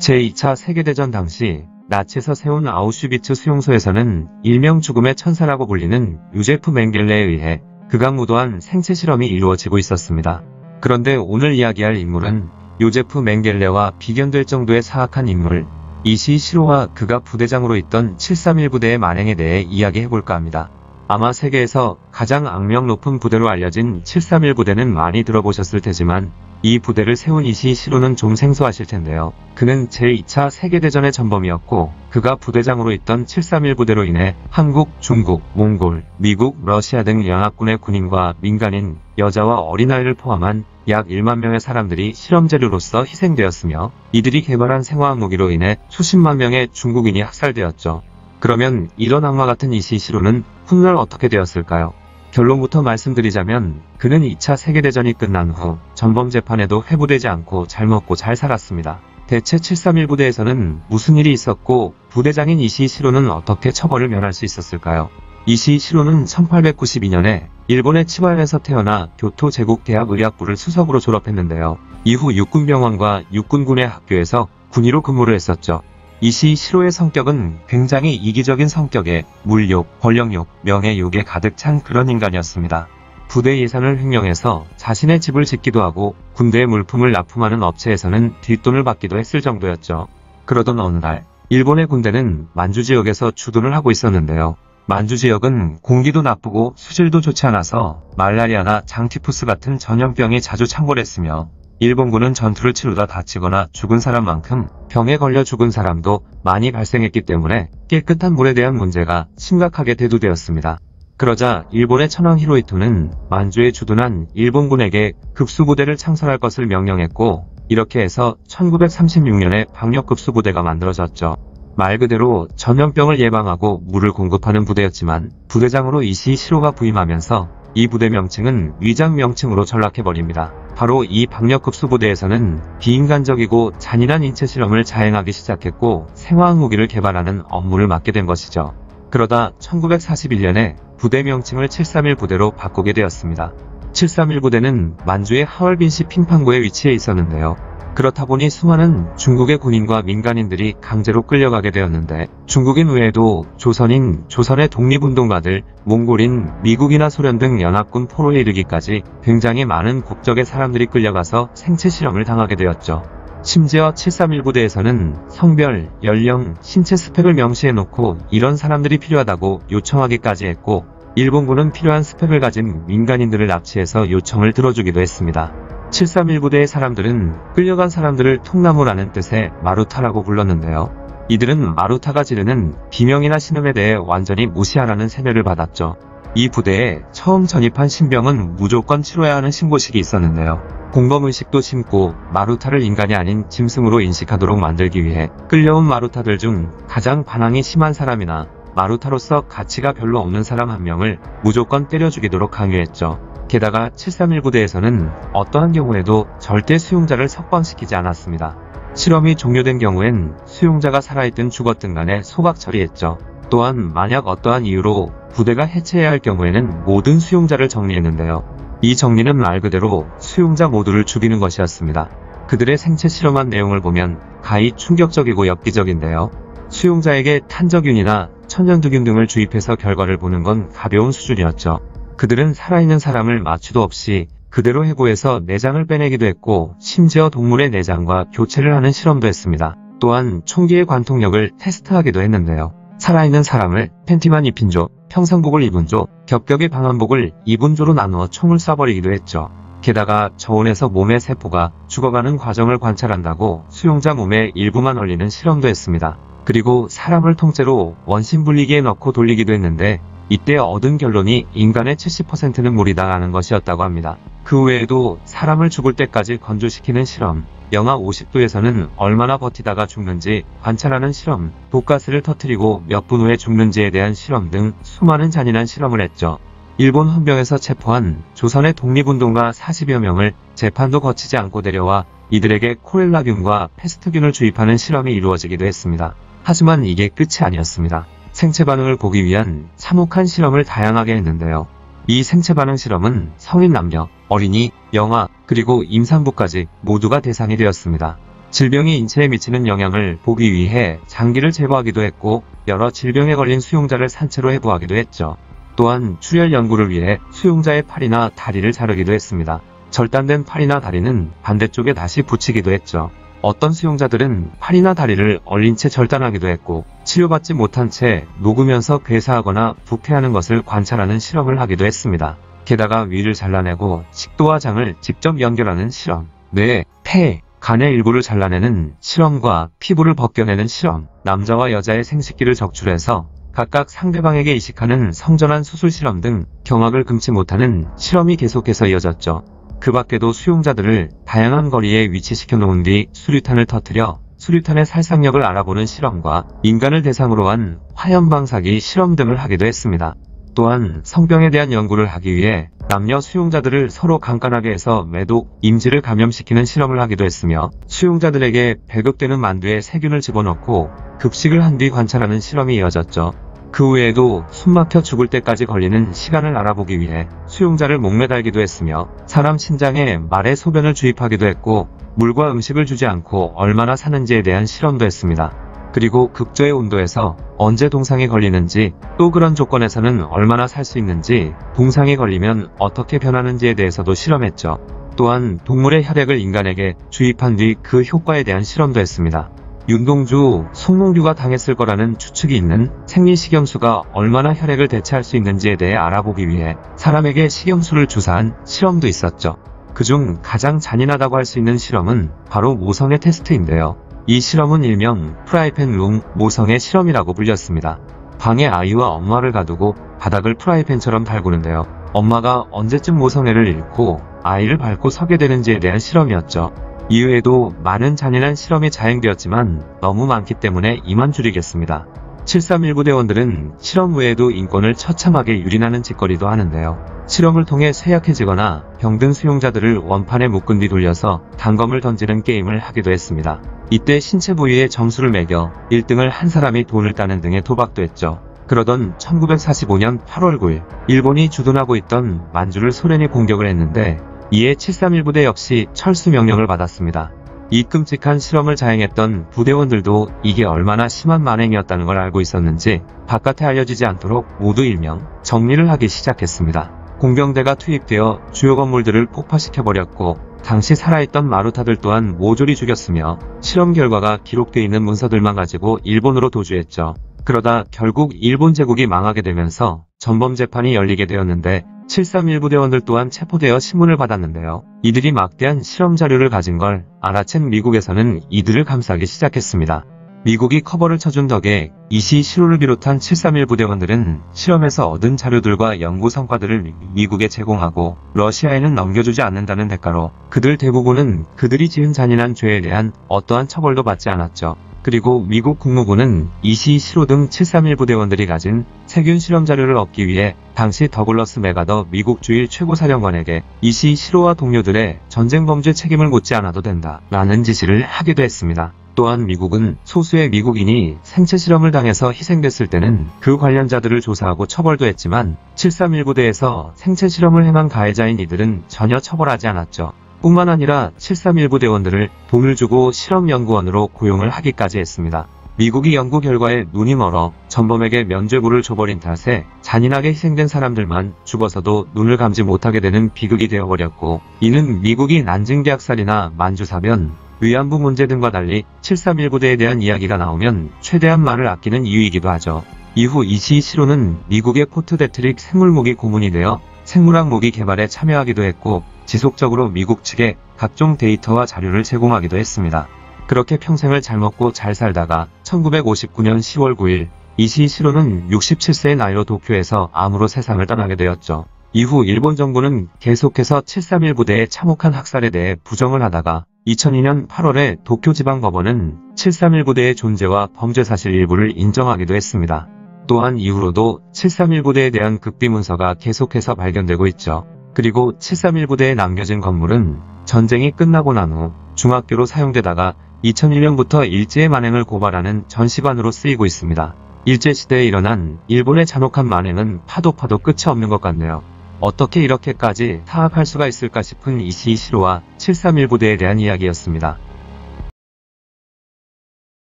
제2차 세계대전 당시 나치에서 세운 아우슈비츠 수용소에서는 일명 죽음의 천사라고 불리는 요제프 맹겔레에 의해 극악무도한 생체 실험이 이루어지고 있었습니다. 그런데 오늘 이야기할 인물은 요제프 맹겔레와 비견될 정도의 사악한 인물, 이시 시로와 그가 부대장으로 있던 731 부대의 만행에 대해 이야기해볼까 합니다. 아마 세계에서 가장 악명 높은 부대로 알려진 731 부대는 많이 들어보셨을 테지만 이 부대를 세운 이시 시로는 좀 생소하실 텐데요. 그는 제2차 세계대전의 전범이었고 그가 부대장으로 있던 731 부대로 인해 한국, 중국, 몽골, 미국, 러시아 등 연합군의 군인과 민간인, 여자와 어린아이를 포함한 약 1만 명의 사람들이 실험재료로서 희생되었으며 이들이 개발한 생화학 무기로 인해 수십만 명의 중국인이 학살되었죠. 그러면 이런 악마 같은 이시 시로는 훗날 어떻게 되었을까요? 결론부터 말씀드리자면 그는 2차 세계대전이 끝난 후 전범재판에도 회부되지 않고 잘 먹고 잘 살았습니다. 대체 731 부대에서는 무슨 일이 있었고 부대장인 이시 시로는 어떻게 처벌을 면할 수 있었을까요? 이시 시로는 1892년에 일본의 치바현에서 태어나 교토 제국대학 의학부를 수석으로 졸업했는데요. 이후 육군병원과 육군군의 학교에서 군의로 근무를 했었죠. 이시 시로의 성격은 굉장히 이기적인 성격에 물욕, 권력욕, 명예욕에 가득 찬 그런 인간이었습니다. 부대 예산을 횡령해서 자신의 집을 짓기도 하고 군대의 물품을 납품하는 업체에서는 뒷돈을 받기도 했을 정도였죠. 그러던 어느 날 일본의 군대는 만주 지역에서 주둔을 하고 있었는데요. 만주 지역은 공기도 나쁘고 수질도 좋지 않아서 말라리아나 장티푸스 같은 전염병이 자주 창궐했으며 일본군은 전투를 치르다 다치거나 죽은 사람만큼 병에 걸려 죽은 사람도 많이 발생했기 때문에 깨끗한 물에 대한 문제가 심각하게 대두되었습니다. 그러자 일본의 천황 히로히토는 만주에 주둔한 일본군에게 급수부대를 창설할 것을 명령했고 이렇게 해서 1936년에 방역급수부대가 만들어졌죠. 말 그대로 전염병을 예방하고 물을 공급하는 부대였지만 부대장으로 이시 시로가 부임하면서 이 부대 명칭은 위장 명칭으로 전락해버립니다. 바로 이 방역급수부대에서는 비인간적이고 잔인한 인체 실험을 자행하기 시작했고 생화학 무기를 개발하는 업무를 맡게 된 것이죠. 그러다 1941년에 부대 명칭을 731 부대로 바꾸게 되었습니다. 731 부대는 만주의 하얼빈시 핑판구에 위치해 있었는데요. 그렇다 보니 수많은 중국의 군인과 민간인들이 강제로 끌려가게 되었는데 중국인 외에도 조선인, 조선의 독립운동가들, 몽골인, 미국이나 소련 등 연합군 포로에 이르기까지 굉장히 많은 국적의 사람들이 끌려가서 생체 실험을 당하게 되었죠. 심지어 731 부대에서는 성별, 연령, 신체 스펙을 명시해놓고 이런 사람들이 필요하다고 요청하기까지 했고 일본군은 필요한 스펙을 가진 민간인들을 납치해서 요청을 들어주기도 했습니다. 731 부대의 사람들은 끌려간 사람들을 통나무라는 뜻의 마루타라고 불렀는데요. 이들은 마루타가 지르는 비명이나 신음에 대해 완전히 무시하라는 세뇌를 받았죠. 이 부대에 처음 전입한 신병은 무조건 치러야 하는 신고식이 있었는데요. 공범의식도 심고 마루타를 인간이 아닌 짐승으로 인식하도록 만들기 위해 끌려온 마루타들 중 가장 반항이 심한 사람이나 마루타로서 가치가 별로 없는 사람 한 명을 무조건 때려 죽이도록 강요했죠. 게다가 731 부대에서는 어떠한 경우에도 절대 수용자를 석방시키지 않았습니다. 실험이 종료된 경우엔 수용자가 살아있든 죽었든 간에 소각 처리했죠. 또한 만약 어떠한 이유로 부대가 해체해야 할 경우에는 모든 수용자를 정리했는데요. 이 정리는 말 그대로 수용자 모두를 죽이는 것이었습니다. 그들의 생체 실험한 내용을 보면 가히 충격적이고 엽기적인데요. 수용자에게 탄저균이나 천연두균 등을 주입해서 결과를 보는 건 가벼운 수준이었죠. 그들은 살아있는 사람을 마취도 없이 그대로 해고해서 내장을 빼내기도 했고 심지어 동물의 내장과 교체를 하는 실험도 했습니다. 또한 총기의 관통력을 테스트하기도 했는데요. 살아있는 사람을 팬티만 입힌 조, 평상복을 입은 조, 겹겹이 방한복을 입은 조로 나누어 총을 쏴버리기도 했죠. 게다가 저온에서 몸의 세포가 죽어가는 과정을 관찰한다고 수용자 몸의 일부만 얼리는 실험도 했습니다. 그리고 사람을 통째로 원심분리기에 넣고 돌리기도 했는데 이때 얻은 결론이 인간의 70%는 물이다라는 것이었다고 합니다. 그 외에도 사람을 죽을 때까지 건조시키는 실험, 영하 50도에서는 얼마나 버티다가 죽는지 관찰하는 실험, 독가스를 터뜨리고 몇 분 후에 죽는지에 대한 실험 등 수많은 잔인한 실험을 했죠. 일본 헌병에서 체포한 조선의 독립운동가 40여 명을 재판도 거치지 않고 데려와 이들에게 콜레라균과 페스트균을 주입하는 실험이 이루어지기도 했습니다. 하지만 이게 끝이 아니었습니다. 생체 반응을 보기 위한 참혹한 실험을 다양하게 했는데요. 이 생체 반응 실험은 성인 남녀, 어린이, 영아, 그리고 임산부까지 모두가 대상이 되었습니다. 질병이 인체에 미치는 영향을 보기 위해 장기를 제거하기도 했고 여러 질병에 걸린 수용자를 산채로 해부하기도 했죠. 또한 출혈 연구를 위해 수용자의 팔이나 다리를 자르기도 했습니다. 절단된 팔이나 다리는 반대쪽에 다시 붙이기도 했죠. 어떤 수용자들은 팔이나 다리를 얼린 채 절단하기도 했고 치료받지 못한 채 녹으면서 괴사하거나 부패하는 것을 관찰하는 실험을 하기도 했습니다. 게다가 위를 잘라내고 식도와 장을 직접 연결하는 실험, 뇌, 폐, 간의 일부를 잘라내는 실험과 피부를 벗겨내는 실험, 남자와 여자의 생식기를 적출해서 각각 상대방에게 이식하는 성전환 수술 실험 등 경악을 금치 못하는 실험이 계속해서 이어졌죠. 그 밖에도 수용자들을 다양한 거리에 위치시켜 놓은 뒤 수류탄을 터뜨려 수류탄의 살상력을 알아보는 실험과 인간을 대상으로 한 화염방사기 실험 등을 하기도 했습니다. 또한 성병에 대한 연구를 하기 위해 남녀 수용자들을 서로 깜깜하게 해서 매독, 임지를 감염시키는 실험을 하기도 했으며 수용자들에게 배급되는 만두에 세균을 집어넣고 급식을 한 뒤 관찰하는 실험이 이어졌죠. 그 외에도 숨막혀 죽을 때까지 걸리는 시간을 알아보기 위해 수용자를 목매달기도 했으며 사람 신장에 말의 소변을 주입하기도 했고 물과 음식을 주지 않고 얼마나 사는지에 대한 실험도 했습니다. 그리고 극저의 온도에서 언제 동상이 걸리는지 또 그런 조건에서는 얼마나 살 수 있는지 동상이 걸리면 어떻게 변하는지에 대해서도 실험했죠. 또한 동물의 혈액을 인간에게 주입한 뒤 그 효과에 대한 실험도 했습니다. 윤동주, 송몽규가 당했을 거라는 추측이 있는 생리식염수가 얼마나 혈액을 대체할 수 있는지에 대해 알아보기 위해 사람에게 식염수를 주사한 실험도 있었죠. 그중 가장 잔인하다고 할 수 있는 실험은 바로 모성애 테스트인데요. 이 실험은 일명 프라이팬 룸 모성애 실험이라고 불렸습니다. 방에 아이와 엄마를 가두고 바닥을 프라이팬처럼 달구는데요. 엄마가 언제쯤 모성애를 잃고 아이를 밟고 서게 되는지에 대한 실험이었죠. 이외에도 많은 잔인한 실험이 자행되었지만 너무 많기 때문에 이만 줄이겠습니다. 7.3 부대원들은 실험 외에도 인권을 처참하게 유린하는 짓거리도 하는데요. 실험을 통해 쇠약해지거나 병든 수용자들을 원판에 묶은 뒤 돌려서 단검을 던지는 게임을 하기도 했습니다. 이때 신체 부위에 점수를 매겨 1등을 한 사람이 돈을 따는 등의 도박도 했죠. 그러던 1945년 8월 9일 일본이 주둔하고 있던 만주를 소련이 공격을 했는데 이에 7.3 부대 역시 철수 명령을 받았습니다. 이 끔찍한 실험을 자행했던 부대원들도 이게 얼마나 심한 만행이었다는 걸 알고 있었는지 바깥에 알려지지 않도록 모두 일명 정리를 하기 시작했습니다. 공병대가 투입되어 주요 건물들을 폭파시켜버렸고 당시 살아있던 마루타들 또한 모조리 죽였으며 실험 결과가 기록되어 있는 문서들만 가지고 일본으로 도주했죠. 그러다 결국 일본 제국이 망하게 되면서 전범 재판이 열리게 되었는데 7.3 부대원들 또한 체포되어 신문을 받았는데요. 이들이 막대한 실험 자료를 가진 걸 알아챈 미국에서는 이들을 감싸기 시작했습니다. 미국이 커버를 쳐준 덕에 이시 시로를 비롯한 7.3 부대원들은 실험에서 얻은 자료들과 연구 성과들을 미국에 제공하고 러시아에는 넘겨주지 않는다는 대가로 그들 대부분은 그들이 지은 잔인한 죄에 대한 어떠한 처벌도 받지 않았죠. 그리고 미국 국무부는 이시 시로 등 7.3 부대원들이 가진 세균 실험 자료를 얻기 위해 당시 더글러스 맥아더 미국 주일 최고사령관에게 이시 시로와 동료들의 전쟁 범죄 책임을 묻지 않아도 된다 라는 지시를 하기도 했습니다. 또한 미국은 소수의 미국인이 생체 실험을 당해서 희생됐을 때는 그 관련자들을 조사하고 처벌도 했지만 7.3 부대에서 생체 실험을 행한 가해자인 이들은 전혀 처벌하지 않았죠. 뿐만 아니라 7.3 부대원들을 돈을 주고 실험연구원으로 고용을 하기까지 했습니다. 미국이 연구 결과에 눈이 멀어 전범에게 면죄부를 줘버린 탓에 잔인하게 희생된 사람들만 죽어서도 눈을 감지 못하게 되는 비극이 되어버렸고 이는 미국이 난징대학살이나 만주사변, 위안부 문제 등과 달리 7.3 부대에 대한 이야기가 나오면 최대한 말을 아끼는 이유이기도 하죠. 이후 이시 시로는 미국의 포트 데트릭 생물무기 고문이 되어 생물학 무기 개발에 참여하기도 했고 지속적으로 미국 측에 각종 데이터와 자료를 제공하기도 했습니다. 그렇게 평생을 잘 먹고 잘 살다가 1959년 10월 9일 이시 시로는 67세의 나이로 도쿄에서 암으로 세상을 떠나게 되었죠. 이후 일본 정부는 계속해서 7.3 부대의 참혹한 학살에 대해 부정을 하다가 2002년 8월에 도쿄지방법원은 7.3 부대의 존재와 범죄 사실 일부를 인정하기도 했습니다. 또한 이후로도 7.3 부대에 대한 극비 문서가 계속해서 발견되고 있죠. 그리고 7.3 부대에 남겨진 건물은 전쟁이 끝나고 난 후 중학교로 사용되다가 2001년부터 일제의 만행을 고발하는 전시관으로 쓰이고 있습니다. 일제시대에 일어난 일본의 잔혹한 만행은 파도 끝이 없는 것 같네요. 어떻게 이렇게까지 타압할 수가 있을까 싶은 이시 시로와 7.3 부대에 대한 이야기였습니다.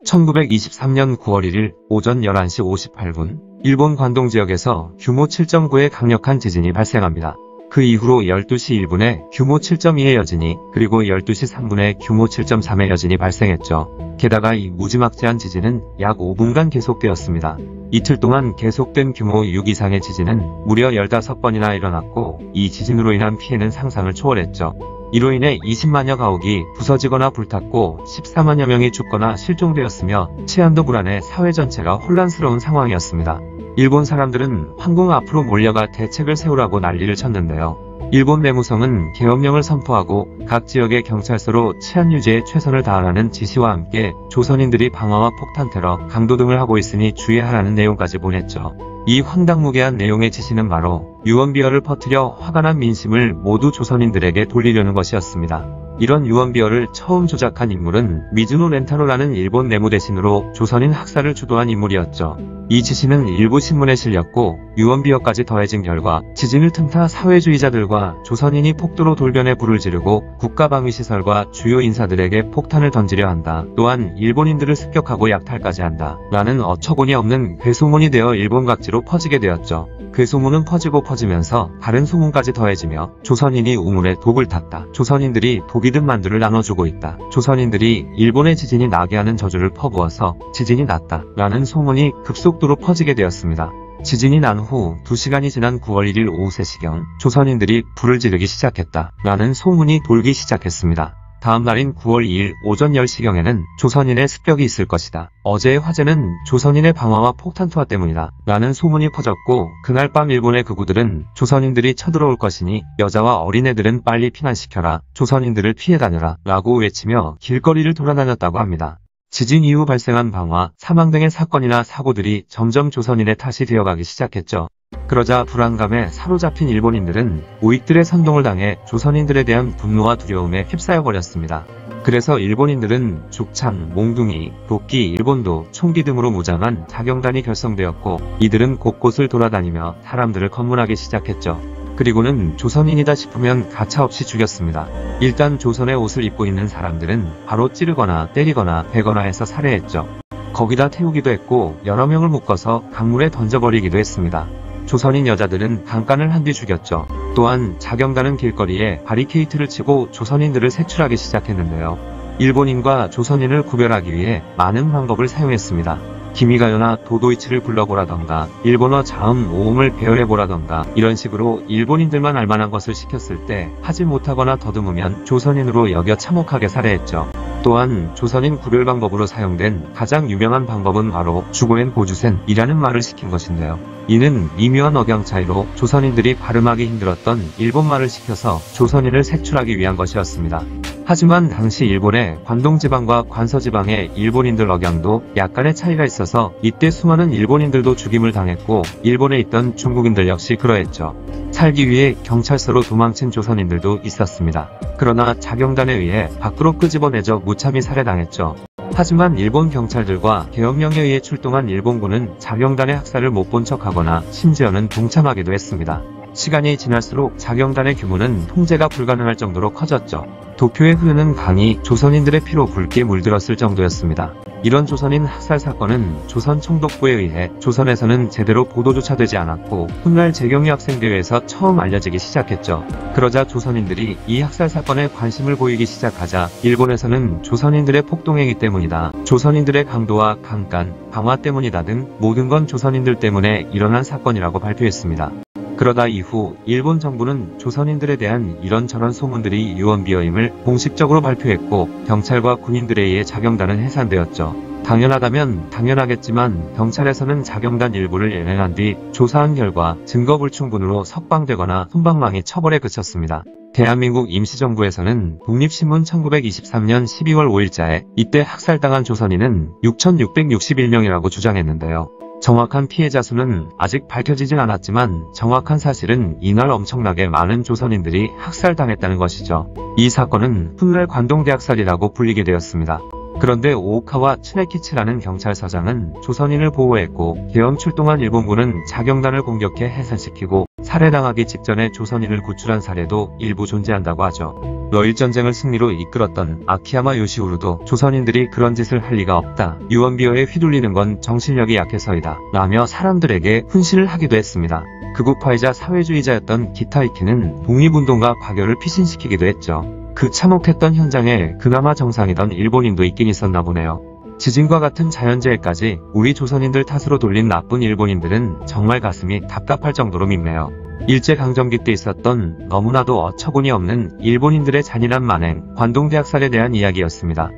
1923년 9월 1일 오전 11시 58분, 일본 관동 지역에서 규모 7.9의 강력한 지진이 발생합니다. 그 이후로 12시 1분에 규모 7.2의 여진이, 그리고 12시 3분에 규모 7.3의 여진이 발생했죠. 게다가 이 무지막지한 지진은 약 5분간 계속되었습니다. 이틀 동안 계속된 규모 6 이상의 지진은 무려 15번이나 일어났고, 이 지진으로 인한 피해는 상상을 초월했죠. 이로 인해 20만여 가옥이 부서지거나 불탔고 14만여 명이 죽거나 실종되었으며 치안도 불안해 사회 전체가 혼란스러운 상황이었습니다. 일본 사람들은 황궁 앞으로 몰려가 대책을 세우라고 난리를 쳤는데요. 일본 내무성은 계엄령을 선포하고 각 지역의 경찰서로 치안 유지에 최선을 다하라는 지시와 함께 조선인들이 방화와 폭탄 테러, 강도 등을 하고 있으니 주의하라는 내용까지 보냈죠. 이 황당무계한 내용의 지시는 바로 유언비어를 퍼뜨려 화가 난 민심을 모두 조선인들에게 돌리려는 것이었습니다. 이런 유언비어를 처음 조작한 인물은 미즈노 렌타로라는 일본 내무대신으로 조선인 학살을 주도한 인물이었죠. 이 지시는 일부 신문에 실렸고 유언비어까지 더해진 결과 지진을 틈타 사회주의자들과 조선인이 폭도로 돌변해 불을 지르고 국가방위시설과 주요 인사들에게 폭탄을 던지려 한다. 또한 일본인들을 습격하고 약탈까지 한다. 라는 어처구니 없는 괴소문이 되어 일본 각지로 퍼지게 되었죠. 괴소문은 퍼지고 퍼지면서 다른 소문까지 더해지며 조선인이 우물에 독을 탔다. 조선인들이 독이든 만두를 나눠주고 있다. 조선인들이 일본의 지진이 나게 하는 저주를 퍼부어서 지진이 났다. 라는 소문이 급속도로 퍼지게 되었습니다. 지진이 난 후 2시간이 지난 9월 1일 오후 3시경 조선인들이 불을 지르기 시작했다. 라는 소문이 돌기 시작했습니다. 다음 날인 9월 2일 오전 10시경에는 조선인의 습격이 있을 것이다. 어제의 화재는 조선인의 방화와 폭탄 투하 때문이다. 라는 소문이 퍼졌고 그날 밤 일본의 극우들은 조선인들이 쳐들어올 것이니 여자와 어린애들은 빨리 피난시켜라. 조선인들을 피해 다녀라. 라고 외치며 길거리를 돌아다녔다고 합니다. 지진 이후 발생한 방화, 사망 등의 사건이나 사고들이 점점 조선인의 탓이 되어가기 시작했죠. 그러자 불안감에 사로잡힌 일본인들은 우익들의 선동을 당해 조선인들에 대한 분노와 두려움에 휩싸여버렸습니다. 그래서 일본인들은 죽창, 몽둥이, 도끼, 일본도, 총기 등으로 무장한 자경단이 결성되었고 이들은 곳곳을 돌아다니며 사람들을 검문하기 시작했죠. 그리고는 조선인이다 싶으면 가차없이 죽였습니다. 일단 조선의 옷을 입고 있는 사람들은 바로 찌르거나 때리거나 베거나 해서 살해했죠. 거기다 태우기도 했고 여러 명을 묶어서 강물에 던져버리기도 했습니다. 조선인 여자들은 강간을 한 뒤 죽였죠. 또한 자경단은 길거리에 바리케이트를 치고 조선인들을 색출하기 시작했는데요. 일본인과 조선인을 구별하기 위해 많은 방법을 사용했습니다. 기미가요나 도도이치를 불러보라던가 일본어 자음 오음을 배열해보라던가 이런 식으로 일본인들만 알만한 것을 시켰을 때 하지 못하거나 더듬으면 조선인으로 여겨 참혹하게 살해했죠. 또한 조선인 구별 방법으로 사용된 가장 유명한 방법은 바로 주고엔 고주센이라는 말을 시킨 것인데요. 이는 미묘한 억양 차이로 조선인들이 발음하기 힘들었던 일본말을 시켜서 조선인을 색출하기 위한 것이었습니다. 하지만 당시 일본의 관동지방과 관서지방의 일본인들 억양도 약간의 차이가 있어서 이때 수많은 일본인들도 죽임을 당했고 일본에 있던 중국인들 역시 그러했죠. 살기 위해 경찰서로 도망친 조선인들도 있었습니다. 그러나 자경단에 의해 밖으로 끄집어내져 무참히 살해당했죠. 하지만 일본 경찰들과 계엄령에 의해 출동한 일본군은 자경단의 학살을 못 본 척하거나 심지어는 동참하기도 했습니다. 시간이 지날수록 자경단의 규모는 통제가 불가능할 정도로 커졌죠. 도쿄에 흐르는 강이 조선인들의 피로 붉게 물들었을 정도였습니다. 이런 조선인 학살 사건은 조선 총독부에 의해 조선에서는 제대로 보도조차 되지 않았고 훗날 재경위 학생대회에서 처음 알려지기 시작했죠. 그러자 조선인들이 이 학살 사건에 관심을 보이기 시작하자 일본에서는 조선인들의 폭동행위 때문이다, 조선인들의 강도와 강간, 방화 때문이다 등 모든 건 조선인들 때문에 일어난 사건이라고 발표했습니다. 그러다 이후 일본 정부는 조선인들에 대한 이런저런 소문들이 유언비어임을 공식적으로 발표했고 경찰과 군인들에 의해 자경단은 해산되었죠. 당연하다면 당연하겠지만 경찰에서는 자경단 일부를 연행한 뒤 조사한 결과 증거 불충분으로 석방되거나 손방망이 처벌에 그쳤습니다. 대한민국 임시정부에서는 독립신문 1923년 12월 5일자에 이때 학살당한 조선인은 6,661명이라고 주장했는데요. 정확한 피해자 수는 아직 밝혀지진 않았지만 정확한 사실은 이날 엄청나게 많은 조선인들이 학살당했다는 것이죠. 이 사건은 훗날 관동대학살이라고 불리게 되었습니다. 그런데 오오카와 츠네키치라는 경찰서장은 조선인을 보호했고 계엄 출동한 일본군은 자경단을 공격해 해산시키고 살해당하기 직전에 조선인을 구출한 사례도 일부 존재한다고 하죠. 러일전쟁을 승리로 이끌었던 아키야마 요시우루도 조선인들이 그런 짓을 할 리가 없다. 유언비어에 휘둘리는 건 정신력이 약해서이다. 라며 사람들에게 훈시를 하기도 했습니다. 극우파이자 사회주의자였던 기타이키는 독립운동가 과교를 피신시키기도 했죠. 그 참혹했던 현장에 그나마 정상이던 일본인도 있긴 있었나 보네요. 지진과 같은 자연재해까지 우리 조선인들 탓으로 돌린 나쁜 일본인들은 정말 가슴이 답답할 정도로 밉네요. 일제강점기 때 있었던 너무나도 어처구니 없는 일본인들의 잔인한 만행, 관동대학살에 대한 이야기였습니다.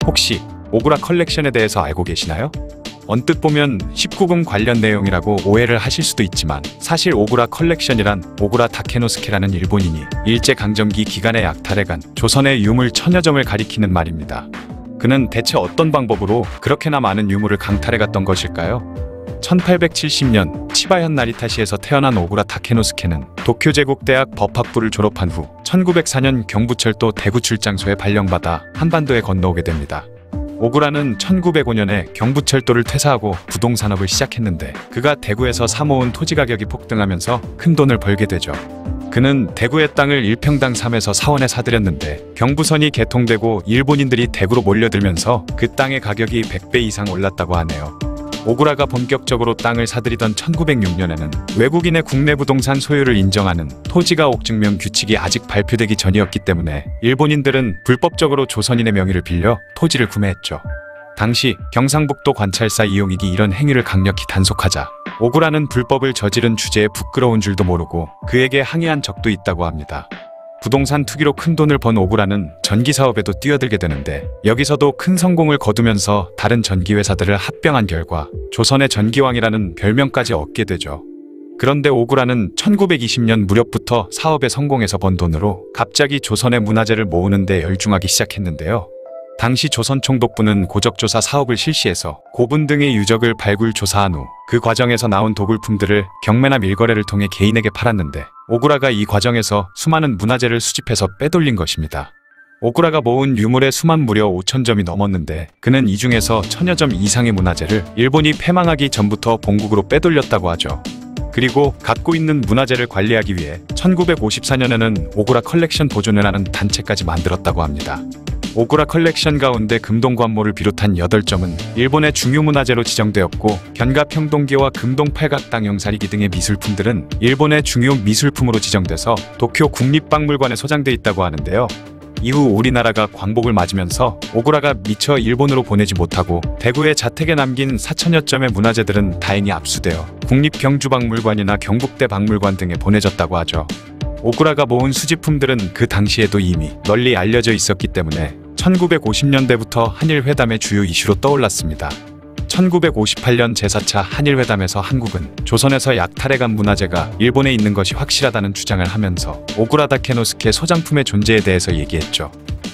혹시 오구라 컬렉션에 대해서 알고 계시나요? 언뜻 보면 19금 관련 내용이라고 오해를 하실 수도 있지만 사실 오구라 컬렉션이란 오구라 다케노스케라는 일본인이 일제강점기 기간에 약탈해간 조선의 유물 1000여 점을 가리키는 말입니다. 그는 대체 어떤 방법으로 그렇게나 많은 유물을 강탈해 갔던 것일까요? 1870년 치바현 나리타시에서 태어난 오구라 다케노스케는 도쿄제국대학 법학부를 졸업한 후 1904년 경부철도 대구 출장소에 발령받아 한반도에 건너오게 됩니다. 오구라는 1905년에 경부철도를 퇴사하고 부동산업을 시작했는데 그가 대구에서 사모은 토지 가격이 폭등하면서 큰 돈을 벌게 되죠. 그는 대구의 땅을 1평당 3에서 4원에 사들였는데 경부선이 개통되고 일본인들이 대구로 몰려들면서 그 땅의 가격이 100배 이상 올랐다고 하네요. 오구라가 본격적으로 땅을 사들이던 1906년에는 외국인의 국내 부동산 소유를 인정하는 토지가 옥증명 규칙이 아직 발표되기 전이었기 때문에 일본인들은 불법적으로 조선인의 명의를 빌려 토지를 구매했죠. 당시 경상북도 관찰사 이용익이 이런 행위를 강력히 단속하자 오구라는 불법을 저지른 주제에 부끄러운 줄도 모르고 그에게 항의한 적도 있다고 합니다. 부동산 투기로 큰 돈을 번 오구라는 전기사업에도 뛰어들게 되는데 여기서도 큰 성공을 거두면서 다른 전기회사들을 합병한 결과 조선의 전기왕이라는 별명까지 얻게 되죠. 그런데 오구라는 1920년 무렵부터 사업에 성공해서 번 돈으로 갑자기 조선의 문화재를 모으는 데 열중하기 시작했는데요. 당시 조선총독부는 고적조사 사업을 실시해서 고분 등의 유적을 발굴 조사한 후 그 과정에서 나온 도굴품들을 경매나 밀거래를 통해 개인에게 팔았는데 오구라가 이 과정에서 수많은 문화재를 수집해서 빼돌린 것입니다. 오구라가 모은 유물의 수만 무려 5,000점이 넘었는데 그는 이 중에서 1000여 점 이상의 문화재를 일본이 패망하기 전부터 본국으로 빼돌렸다고 하죠. 그리고 갖고 있는 문화재를 관리하기 위해 1954년에는 오구라 컬렉션 보존회라는 단체까지 만들었다고 합니다. 오구라 컬렉션 가운데 금동관모를 비롯한 8점은 일본의 중요문화재로 지정되었고 견가 평동기와 금동 팔각당 영사리기 등의 미술품들은 일본의 중요 미술품으로 지정돼서 도쿄 국립박물관에 소장돼 있다고 하는데요. 이후 우리나라가 광복을 맞으면서 오구라가 미처 일본으로 보내지 못하고 대구의 자택에 남긴 4000여 점의 문화재들은 다행히 압수되어 국립경주박물관이나 경북대 박물관 등에 보내졌다고 하죠. 오구라가 모은 수집품들은 그 당시에도 이미 널리 알려져 있었기 때문에 1950년대부터 한일회담의 주요 이슈로 떠올랐습니다. 1958년 제4차 한일회담에서 한국은 조선에서 약탈해간 문화재가 일본에 있는 것이 확실하다는 주장을 하면서 오구라 다케노스케 소장품의 존재에 대해서 얘기했죠.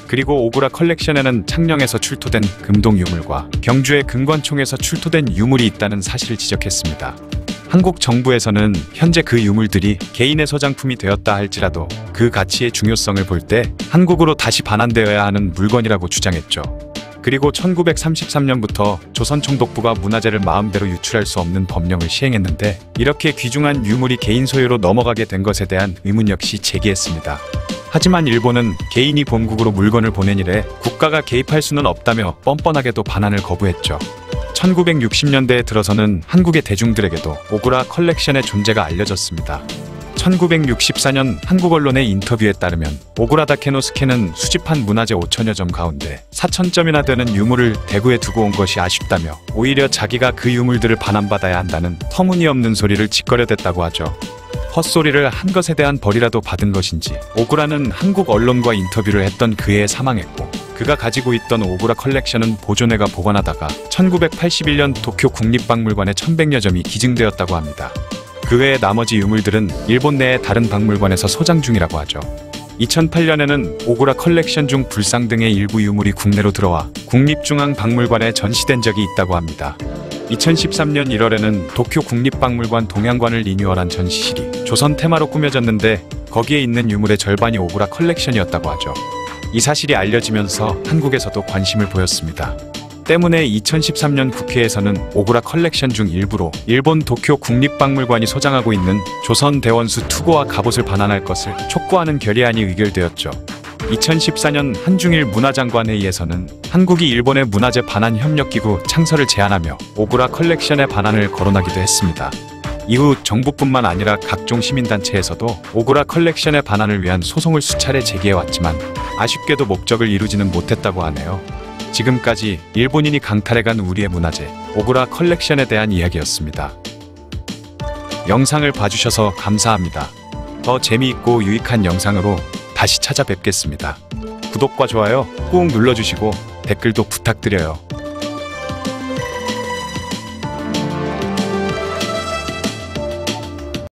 그리고 오구라 컬렉션에는 창녕에서 출토된 금동 유물과 경주의 금관총에서 출토된 유물이 있다는 사실을 지적했습니다. 한국 정부에서는 현재 그 유물들이 개인의 소장품이 되었다 할지라도 그 가치의 중요성을 볼 때 한국으로 다시 반환되어야 하는 물건이라고 주장했죠. 그리고 1933년부터 조선총독부가 문화재를 마음대로 유출할 수 없는 법령을 시행했는데 이렇게 귀중한 유물이 개인 소유로 넘어가게 된 것에 대한 의문 역시 제기했습니다. 하지만 일본은 개인이 본국으로 물건을 보낸 일에 국가가 개입할 수는 없다며 뻔뻔하게도 반환을 거부했죠. 1960년대에 들어서는 한국의 대중들에게도 오구라 컬렉션의 존재가 알려졌습니다. 1964년 한국 언론의 인터뷰에 따르면 오구라 다케노스케는 수집한 문화재 5,000여 점 가운데 4,000점이나 되는 유물을 대구에 두고 온 것이 아쉽다며 오히려 자기가 그 유물들을 반환받아야 한다는 터무니없는 소리를 짓거려댔다고 하죠. 헛소리를 한 것에 대한 벌이라도 받은 것인지 오구라는 한국 언론과 인터뷰를 했던 그해 사망했고 그가 가지고 있던 오구라 컬렉션은 보존회가 보관하다가 1981년 도쿄 국립박물관에 1100여 점이 기증되었다고 합니다. 그 외의 나머지 유물들은 일본 내의 다른 박물관에서 소장 중이라고 하죠. 2008년에는 오구라 컬렉션 중 불상 등의 일부 유물이 국내로 들어와 국립중앙박물관에 전시된 적이 있다고 합니다. 2013년 1월에는 도쿄 국립박물관 동양관을 리뉴얼한 전시실이 조선 테마로 꾸며졌는데 거기에 있는 유물의 절반이 오구라 컬렉션이었다고 하죠. 이 사실이 알려지면서 한국에서도 관심을 보였습니다. 때문에 2013년 국회에서는 오구라 컬렉션 중 일부로 일본 도쿄 국립박물관이 소장하고 있는 조선 대원수 투고와 갑옷을 반환할 것을 촉구하는 결의안이 의결되었죠. 2014년 한중일 문화장관회의에서는 한국이 일본의 문화재 반환 협력기구 창설을 제안하며 오구라 컬렉션의 반환을 거론하기도 했습니다. 이후 정부뿐만 아니라 각종 시민단체에서도 오구라 컬렉션의 반환을 위한 소송을 수차례 제기해왔지만 아쉽게도 목적을 이루지는 못했다고 하네요. 지금까지 일본인이 강탈해간 우리의 문화재 오구라 컬렉션에 대한 이야기였습니다. 영상을 봐주셔서 감사합니다. 더 재미있고 유익한 영상으로 다시 찾아뵙겠습니다. 구독과 좋아요 꾹 눌러주시고 댓글도 부탁드려요.